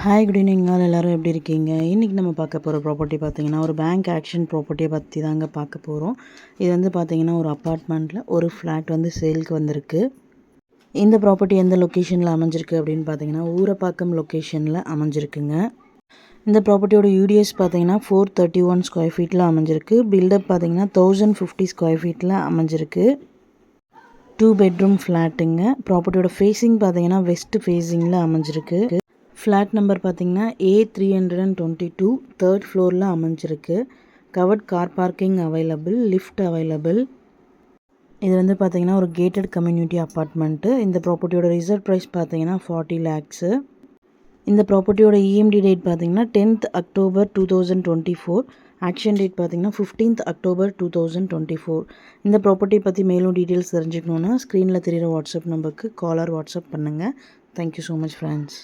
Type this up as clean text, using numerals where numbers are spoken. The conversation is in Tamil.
ஹாய் குட் ஈவினிங் ஆல் எல்லோரும் எப்படி இருக்கீங்க? இன்றைக்கி நம்ம பார்க்க போகிற ப்ராப்பர்ட்டி பார்த்திங்கன்னா ஒரு பேங்க் ஆக்ஷன் ப்ராப்பர்ட்டியை பற்றி தாங்க பார்க்க போகிறோம். இது வந்து பார்த்திங்கன்னா ஒரு அப்பார்ட்மெண்ட்டில் ஒரு ஃப்ளாட் வந்து சேலுக்கு வந்திருக்கு. இந்த ப்ராப்பர்ட்டி எந்த லொக்கேஷனில் அமைஞ்சிருக்கு அப்படின்னு பார்த்தீங்கன்னா ஊரப்பாக்கம் லொக்கேஷனில் அமைஞ்சிருக்குங்க. இந்த ப்ராப்பர்ட்டியோட யூடிஎஸ் பார்த்திங்கன்னா 431 ஸ்கொயர் ஃபீட்டில் அமைஞ்சிருக்கு. பில்டப் பார்த்திங்கன்னா 1050 ஸ்கொயர் ஃபீட்டில் அமைஞ்சிருக்கு. 2 பெட்ரூம் ஃப்ளாட்டுங்க. ப்ராப்பர்ட்டியோட ஃபேஸிங் பார்த்திங்கன்னா வெஸ்ட் ஃபேஸிங்கில் அமைஞ்சிருக்கு. ஃப்ளாட் நம்பர் பார்த்திங்கன்னா A322 தேர்ட் ஃப்ளோரில் அமைஞ்சிருக்கு. Covert car parking available, lift available. இது வந்து பார்த்திங்கன்னா ஒரு கேட்டட் கம்யூனிட்டி அப்பார்ட்மெண்ட்டு. இந்த ப்ராப்பர்ட்டியோட ரிசர்வ் ப்ரைஸ் பார்த்திங்கன்னா 40 lakhs. இந்த ப்ராப்பர்ட்டியோட இஎம்டி டேட் பார்த்திங்கன்னா 10th October 2024. ஆக்ஷன் டேட் பார்த்திங்கன்னா 15th October 2024. இந்த ப்ராப்பர்ட்டி பற்றி மேலும் டீட்டெயில்ஸ் தெரிஞ்சுக்கணுன்னா ஸ்க்ரீனில் தெரிகிற வாட்ஸ்அப் நம்பருக்கு கால் ஆர் வாட்ஸ்அப் பண்ணுங்கள். Thank you so much friends.